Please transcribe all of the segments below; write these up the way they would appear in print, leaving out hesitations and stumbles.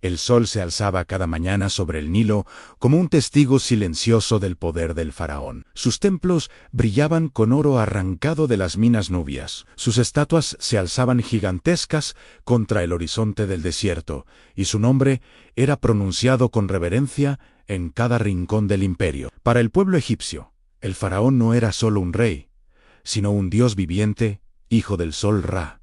El sol se alzaba cada mañana sobre el Nilo como un testigo silencioso del poder del faraón. Sus templos brillaban con oro arrancado de las minas nubias. Sus estatuas se alzaban gigantescas contra el horizonte del desierto, y su nombre era pronunciado con reverencia en cada rincón del imperio. Para el pueblo egipcio, el faraón no era solo un rey, sino un dios viviente, hijo del sol Ra,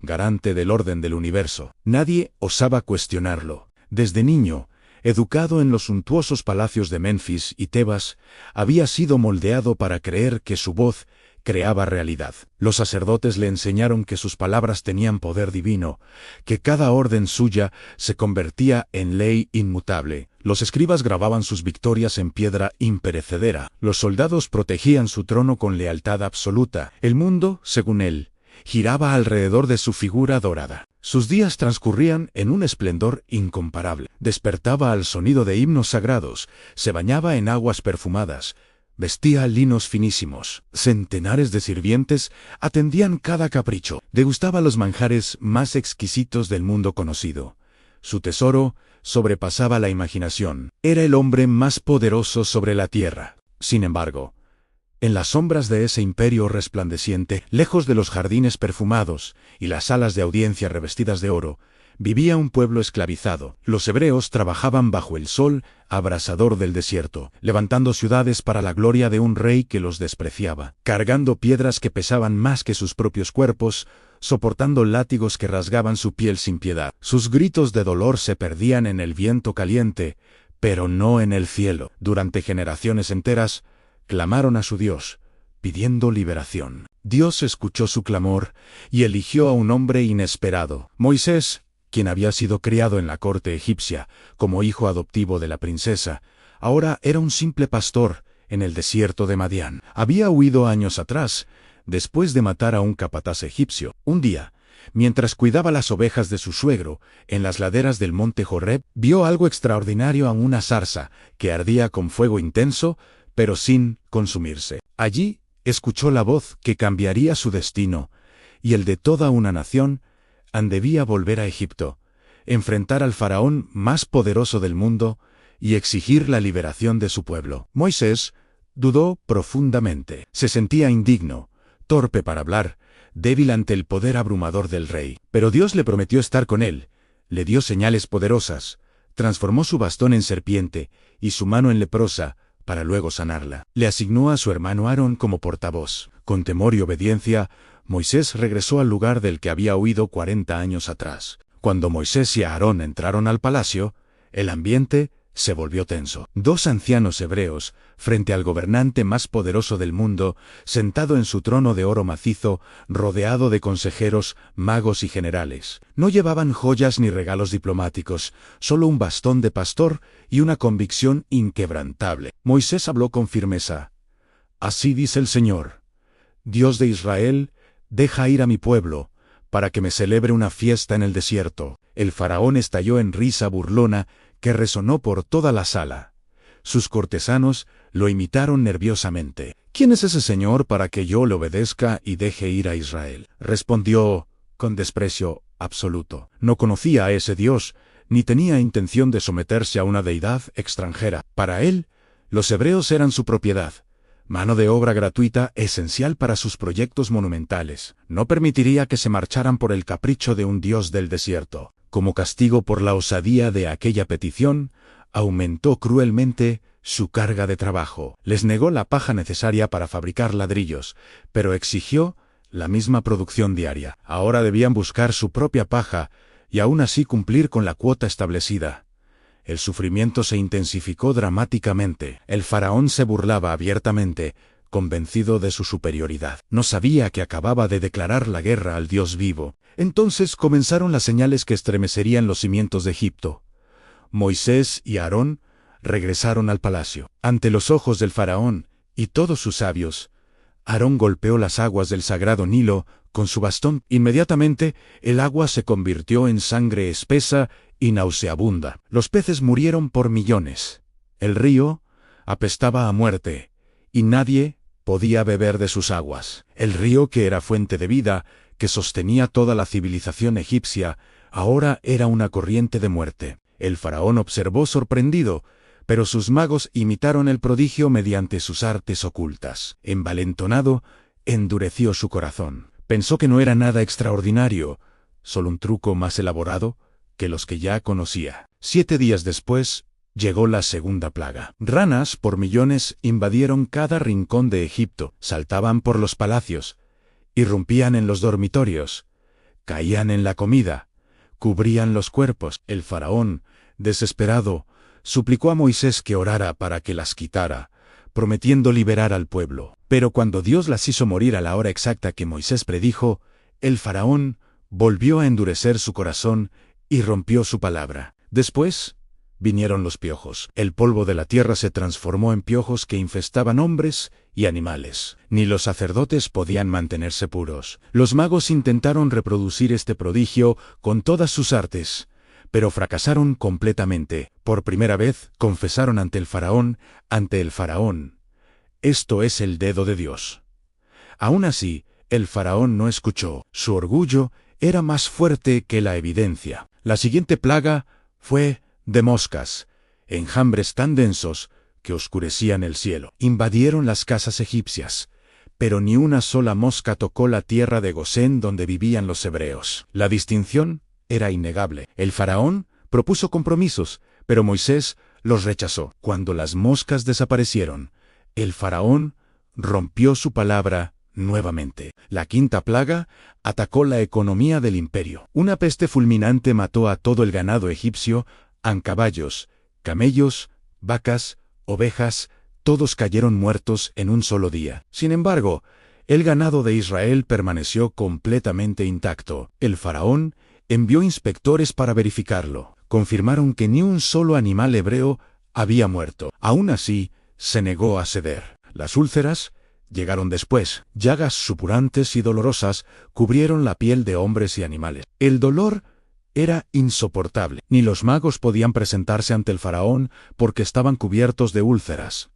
garante del orden del universo. Nadie osaba cuestionarlo. Desde niño, educado en los suntuosos palacios de Menfis y Tebas, había sido moldeado para creer que su voz creaba realidad. Los sacerdotes le enseñaron que sus palabras tenían poder divino, que cada orden suya se convertía en ley inmutable. Los escribas grababan sus victorias en piedra imperecedera. Los soldados protegían su trono con lealtad absoluta. El mundo, según él, giraba alrededor de su figura dorada. Sus días transcurrían en un esplendor incomparable. Despertaba al sonido de himnos sagrados, se bañaba en aguas perfumadas, vestía linos finísimos. Centenares de sirvientes atendían cada capricho. Degustaba los manjares más exquisitos del mundo conocido. Su tesoro sobrepasaba la imaginación. Era el hombre más poderoso sobre la tierra. Sin embargo, en las sombras de ese imperio resplandeciente, lejos de los jardines perfumados y las salas de audiencia revestidas de oro, vivía un pueblo esclavizado. Los hebreos trabajaban bajo el sol abrasador del desierto, levantando ciudades para la gloria de un rey que los despreciaba, cargando piedras que pesaban más que sus propios cuerpos, soportando látigos que rasgaban su piel sin piedad. Sus gritos de dolor se perdían en el viento caliente, pero no en el cielo. Durante generaciones enteras, clamaron a su Dios, pidiendo liberación. Dios escuchó su clamor y eligió a un hombre inesperado. Moisés, quien había sido criado en la corte egipcia como hijo adoptivo de la princesa, ahora era un simple pastor en el desierto de Madián. Había huido años atrás, después de matar a un capataz egipcio. Un día, mientras cuidaba las ovejas de su suegro, en las laderas del monte Joreb, vio algo extraordinario en una zarza que ardía con fuego intenso, pero sin consumirse. Allí escuchó la voz que cambiaría su destino, y el de toda una nación. Debía volver a Egipto, enfrentar al faraón más poderoso del mundo y exigir la liberación de su pueblo. Moisés dudó profundamente. Se sentía indigno, torpe para hablar, débil ante el poder abrumador del rey. Pero Dios le prometió estar con él, le dio señales poderosas, transformó su bastón en serpiente y su mano en leprosa, para luego sanarla. Le asignó a su hermano Aarón como portavoz. Con temor y obediencia, Moisés regresó al lugar del que había huido 40 años atrás. Cuando Moisés y Aarón entraron al palacio, el ambiente se volvió tenso. Dos ancianos hebreos, frente al gobernante más poderoso del mundo, sentado en su trono de oro macizo, rodeado de consejeros, magos y generales. No llevaban joyas ni regalos diplomáticos, solo un bastón de pastor y una convicción inquebrantable. Moisés habló con firmeza. «Así dice el Señor, Dios de Israel, deja ir a mi pueblo, para que me celebre una fiesta en el desierto». El faraón estalló en risa burlona que resonó por toda la sala. Sus cortesanos lo imitaron nerviosamente. «¿Quién es ese señor para que yo le obedezca y deje ir a Israel?», respondió con desprecio absoluto. No conocía a ese Dios, ni tenía intención de someterse a una deidad extranjera. Para él, los hebreos eran su propiedad, mano de obra gratuita esencial para sus proyectos monumentales. No permitiría que se marcharan por el capricho de un dios del desierto. Como castigo por la osadía de aquella petición, aumentó cruelmente su carga de trabajo. Les negó la paja necesaria para fabricar ladrillos, pero exigió la misma producción diaria. Ahora debían buscar su propia paja y aún así cumplir con la cuota establecida. El sufrimiento se intensificó dramáticamente. El faraón se burlaba abiertamente, convencido de su superioridad. No sabía que acababa de declarar la guerra al Dios vivo. Entonces comenzaron las señales que estremecerían los cimientos de Egipto. Moisés y Aarón regresaron al palacio. Ante los ojos del faraón y todos sus sabios, Aarón golpeó las aguas del sagrado Nilo con su bastón. Inmediatamente, el agua se convirtió en sangre espesa y nauseabunda. Los peces murieron por millones. El río apestaba a muerte, y nadie podía beber de sus aguas. El río, que era fuente de vida, que sostenía toda la civilización egipcia, ahora era una corriente de muerte. El faraón observó sorprendido, pero sus magos imitaron el prodigio mediante sus artes ocultas. Envalentonado, endureció su corazón. Pensó que no era nada extraordinario, solo un truco más elaborado que los que ya conocía. 7 días después, llegó la segunda plaga. Ranas por millones invadieron cada rincón de Egipto, saltaban por los palacios, irrumpían en los dormitorios, caían en la comida, cubrían los cuerpos. El faraón, desesperado, suplicó a Moisés que orara para que las quitara, prometiendo liberar al pueblo. Pero cuando Dios las hizo morir a la hora exacta que Moisés predijo, el faraón volvió a endurecer su corazón y rompió su palabra. Después vinieron los piojos. El polvo de la tierra se transformó en piojos que infestaban hombres y animales. Ni los sacerdotes podían mantenerse puros. Los magos intentaron reproducir este prodigio con todas sus artes, pero fracasaron completamente. Por primera vez, confesaron ante el faraón, «Esto es el dedo de Dios». Aún así, el faraón no escuchó. Su orgullo era más fuerte que la evidencia. La siguiente plaga fue de moscas, enjambres tan densos que oscurecían el cielo. Invadieron las casas egipcias, pero ni una sola mosca tocó la tierra de Gosén donde vivían los hebreos. La distinción era innegable. El faraón propuso compromisos, pero Moisés los rechazó. Cuando las moscas desaparecieron, el faraón rompió su palabra nuevamente. La quinta plaga atacó la economía del imperio. Una peste fulminante mató a todo el ganado egipcio, caballos, camellos, vacas, ovejas, todos cayeron muertos en un solo día. Sin embargo, el ganado de Israel permaneció completamente intacto. El faraón envió inspectores para verificarlo. Confirmaron que ni un solo animal hebreo había muerto. Aún así, se negó a ceder. Las úlceras llegaron después. Llagas supurantes y dolorosas cubrieron la piel de hombres y animales. El dolor era insoportable. Ni los magos podían presentarse ante el faraón porque estaban cubiertos de úlceras.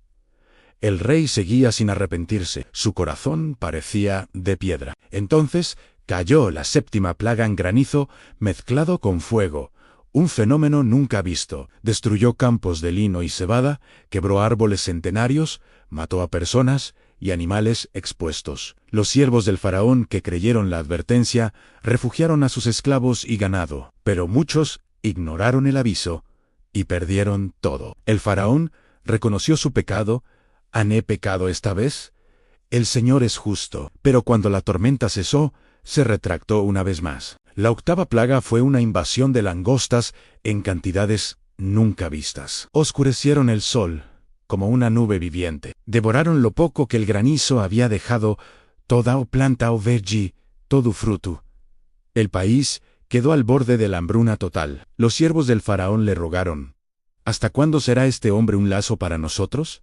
El rey seguía sin arrepentirse. Su corazón parecía de piedra. Entonces cayó la séptima plaga en granizo mezclado con fuego, un fenómeno nunca visto. Destruyó campos de lino y cebada, quebró árboles centenarios, mató a personas y animales expuestos. Los siervos del faraón que creyeron la advertencia refugiaron a sus esclavos y ganado, pero muchos ignoraron el aviso y perdieron todo. El faraón reconoció su pecado. ¿Han pecado esta vez? El Señor es justo. Pero cuando la tormenta cesó, se retractó una vez más. La octava plaga fue una invasión de langostas en cantidades nunca vistas. Oscurecieron el sol como una nube viviente. Devoraron lo poco que el granizo había dejado, toda planta o verde, todo fruto. El país quedó al borde de la hambruna total. Los siervos del faraón le rogaron: ¿hasta cuándo será este hombre un lazo para nosotros?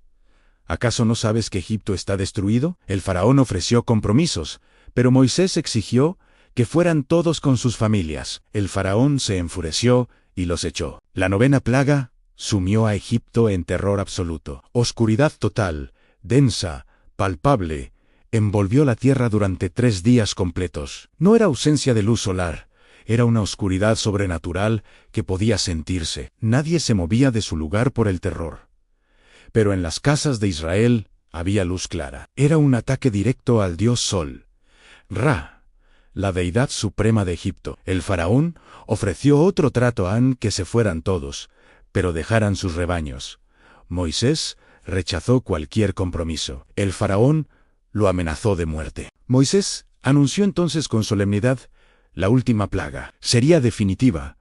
¿Acaso no sabes que Egipto está destruido? El faraón ofreció compromisos, pero Moisés exigió que fueran todos con sus familias. El faraón se enfureció y los echó. La novena plaga sumió a Egipto en terror absoluto. Oscuridad total, densa, palpable, envolvió la tierra durante 3 días completos. No era ausencia de luz solar, era una oscuridad sobrenatural que podía sentirse. Nadie se movía de su lugar por el terror. Pero en las casas de Israel había luz clara. Era un ataque directo al dios Sol, Ra, la deidad suprema de Egipto. El faraón ofreció otro trato a que se fueran todos, pero dejaran sus rebaños. Moisés rechazó cualquier compromiso. El faraón lo amenazó de muerte. Moisés anunció entonces con solemnidad: la última plaga sería definitiva,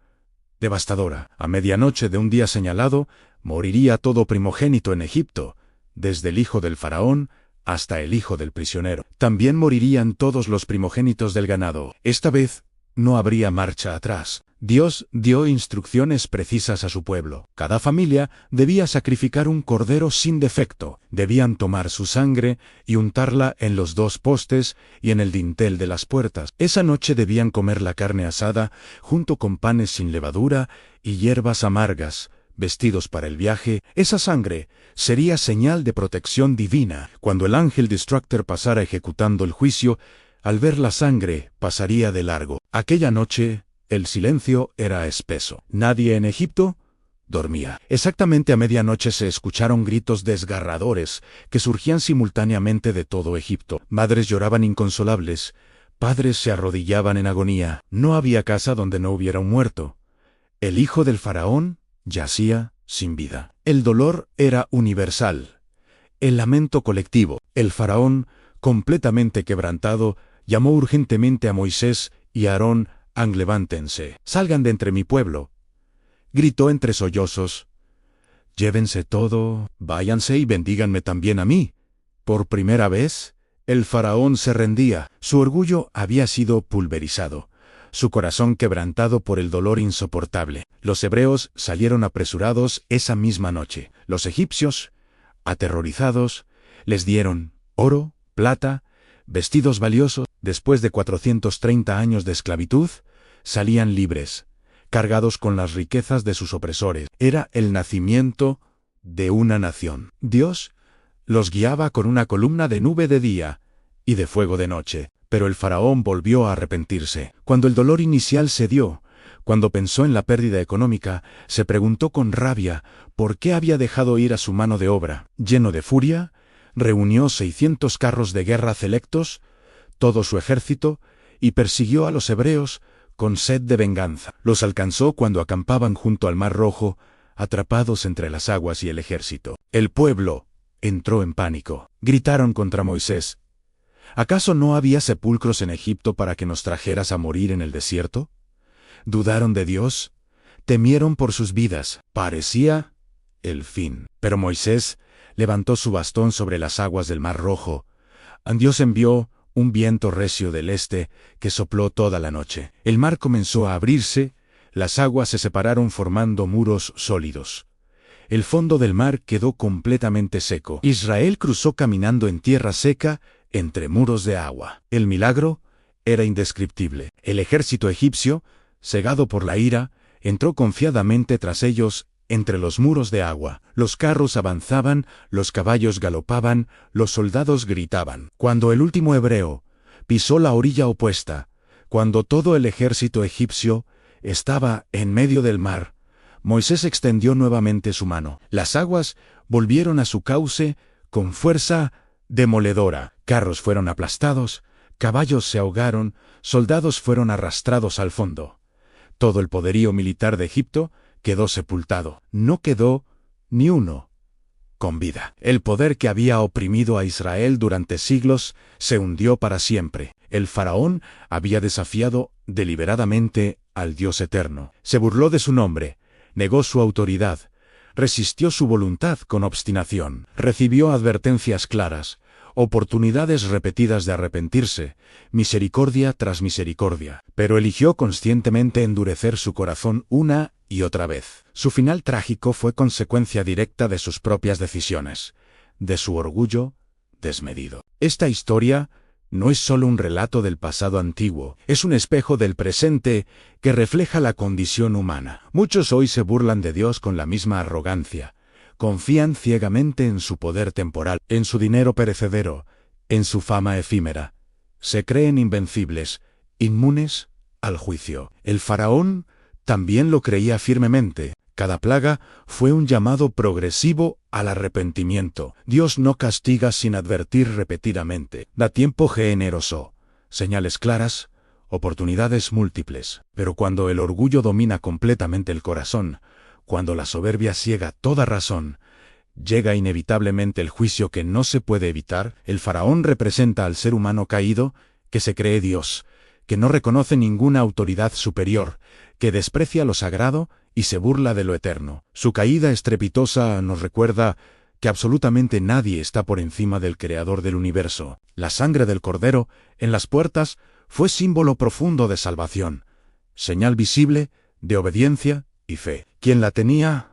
devastadora. A medianoche de un día señalado, moriría todo primogénito en Egipto, desde el hijo del faraón hasta el hijo del prisionero. También morirían todos los primogénitos del ganado. Esta vez no habría marcha atrás. Dios dio instrucciones precisas a su pueblo. Cada familia debía sacrificar un cordero sin defecto. Debían tomar su sangre y untarla en los 2 postes y en el dintel de las puertas. Esa noche debían comer la carne asada junto con panes sin levadura y hierbas amargas, vestidos para el viaje. Esa sangre sería señal de protección divina. Cuando el ángel destructor pasara ejecutando el juicio, al ver la sangre pasaría de largo. Aquella noche el silencio era espeso. Nadie en Egipto dormía. Exactamente a medianoche se escucharon gritos desgarradores que surgían simultáneamente de todo Egipto. Madres lloraban inconsolables, padres se arrodillaban en agonía. No había casa donde no hubiera un muerto. El hijo del faraón yacía sin vida. El dolor era universal. El lamento colectivo. El faraón, completamente quebrantado, llamó urgentemente a Moisés y a Aarón: «Levántense, salgan de entre mi pueblo». Gritó entre sollozos: «Llévense todo, váyanse y bendíganme también a mí». Por primera vez, el faraón se rendía. Su orgullo había sido pulverizado, su corazón quebrantado por el dolor insoportable. Los hebreos salieron apresurados esa misma noche. Los egipcios, aterrorizados, les dieron oro, plata, vestidos valiosos. Después de 430 años de esclavitud, salían libres, cargados con las riquezas de sus opresores. Era el nacimiento de una nación. Dios los guiaba con una columna de nube de día y de fuego de noche. Pero el faraón volvió a arrepentirse. Cuando el dolor inicial cedió, cuando pensó en la pérdida económica, se preguntó con rabia por qué había dejado ir a su mano de obra. Lleno de furia, reunió 600 carros de guerra selectos, todo su ejército, y persiguió a los hebreos con sed de venganza. Los alcanzó cuando acampaban junto al Mar Rojo, atrapados entre las aguas y el ejército. El pueblo entró en pánico. Gritaron contra Moisés: «¿Acaso no había sepulcros en Egipto para que nos trajeras a morir en el desierto?» Dudaron de Dios, temieron por sus vidas. Parecía el fin. Pero Moisés levantó su bastón sobre las aguas del Mar Rojo. Dios envió un viento recio del este que sopló toda la noche. El mar comenzó a abrirse, las aguas se separaron formando muros sólidos. El fondo del mar quedó completamente seco. Israel cruzó caminando en tierra seca entre muros de agua. El milagro era indescriptible. El ejército egipcio, cegado por la ira, entró confiadamente tras ellos entre los muros de agua. Los carros avanzaban, los caballos galopaban, los soldados gritaban. Cuando el último hebreo pisó la orilla opuesta, cuando todo el ejército egipcio estaba en medio del mar, Moisés extendió nuevamente su mano. Las aguas volvieron a su cauce con fuerza demoledora. Carros fueron aplastados, caballos se ahogaron, soldados fueron arrastrados al fondo. Todo el poderío militar de Egipto quedó sepultado. No quedó ni uno con vida. El poder que había oprimido a Israel durante siglos se hundió para siempre. El faraón había desafiado deliberadamente al Dios eterno. Se burló de su nombre, negó su autoridad, resistió su voluntad con obstinación. Recibió advertencias claras, oportunidades repetidas de arrepentirse, misericordia tras misericordia, pero eligió conscientemente endurecer su corazón una y otra vez. Su final trágico fue consecuencia directa de sus propias decisiones, de su orgullo desmedido. Esta historia no es solo un relato del pasado antiguo, es un espejo del presente que refleja la condición humana. Muchos hoy se burlan de Dios con la misma arrogancia. Confían ciegamente en su poder temporal, en su dinero perecedero, en su fama efímera. Se creen invencibles, inmunes al juicio. El faraón también lo creía firmemente. Cada plaga fue un llamado progresivo al arrepentimiento. Dios no castiga sin advertir repetidamente. Da tiempo generoso, señales claras, oportunidades múltiples. Pero cuando el orgullo domina completamente el corazón, cuando la soberbia ciega toda razón, llega inevitablemente el juicio que no se puede evitar. El faraón representa al ser humano caído, que se cree Dios, que no reconoce ninguna autoridad superior, que desprecia lo sagrado y se burla de lo eterno. Su caída estrepitosa nos recuerda que absolutamente nadie está por encima del Creador del universo. La sangre del Cordero en las puertas fue símbolo profundo de salvación, señal visible de obediencia y fe. Quien la tenía,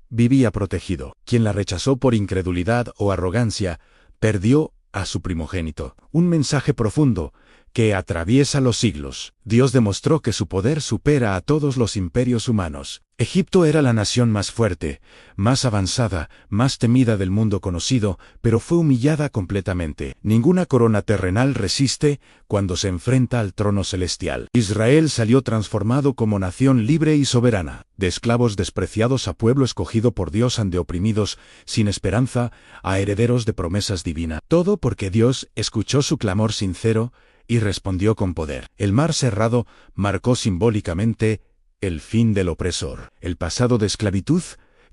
vivía protegido. Quien la rechazó por incredulidad o arrogancia, perdió a su primogénito. Un mensaje profundo que atraviesa los siglos. Dios demostró que su poder supera a todos los imperios humanos. Egipto era la nación más fuerte, más avanzada, más temida del mundo conocido, pero fue humillada completamente. Ninguna corona terrenal resiste cuando se enfrenta al trono celestial. Israel salió transformado como nación libre y soberana. De esclavos despreciados a pueblo escogido por Dios ante oprimidos, sin esperanza, a herederos de promesas divinas. Todo porque Dios escuchó su clamor sincero y respondió con poder. El mar cerrado marcó simbólicamente el fin del opresor. El pasado de esclavitud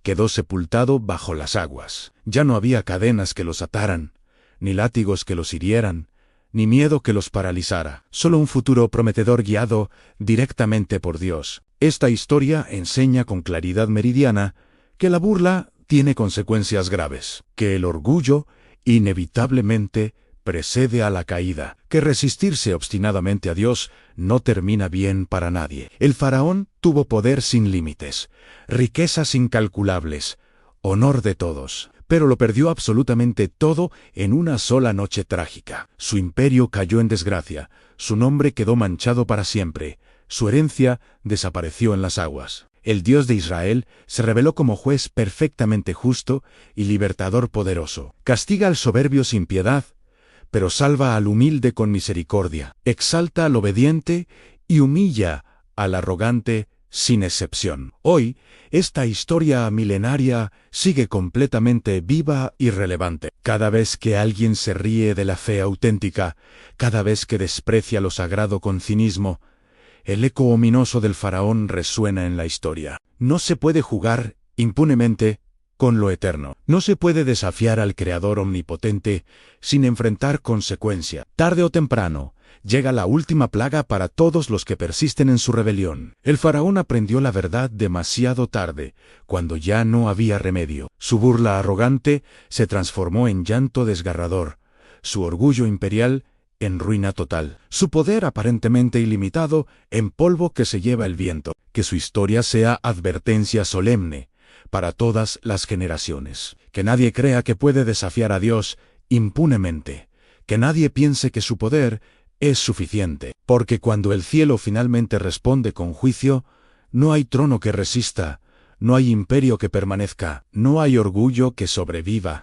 quedó sepultado bajo las aguas. Ya no había cadenas que los ataran, ni látigos que los hirieran, ni miedo que los paralizara. Solo un futuro prometedor guiado directamente por Dios. Esta historia enseña con claridad meridiana que la burla tiene consecuencias graves, que el orgullo inevitablemente precede a la caída, que resistirse obstinadamente a Dios no termina bien para nadie. El faraón tuvo poder sin límites, riquezas incalculables, honor de todos, pero lo perdió absolutamente todo en una sola noche trágica. Su imperio cayó en desgracia, su nombre quedó manchado para siempre, su herencia desapareció en las aguas. El Dios de Israel se reveló como juez perfectamente justo y libertador poderoso. Castiga al soberbio sin piedad, pero salva al humilde con misericordia. Exalta al obediente y humilla al arrogante sin excepción. Hoy, esta historia milenaria sigue completamente viva y relevante. Cada vez que alguien se ríe de la fe auténtica, cada vez que desprecia lo sagrado con cinismo, el eco ominoso del faraón resuena en la historia. No se puede jugar impunemente con lo eterno. No se puede desafiar al Creador omnipotente sin enfrentar consecuencia. Tarde o temprano, llega la última plaga para todos los que persisten en su rebelión. El faraón aprendió la verdad demasiado tarde, cuando ya no había remedio. Su burla arrogante se transformó en llanto desgarrador, su orgullo imperial en ruina total, su poder aparentemente ilimitado en polvo que se lleva el viento. Que su historia sea advertencia solemne para todas las generaciones. Que nadie crea que puede desafiar a Dios impunemente. Que nadie piense que su poder es suficiente. Porque cuando el cielo finalmente responde con juicio, no hay trono que resista, no hay imperio que permanezca, no hay orgullo que sobreviva.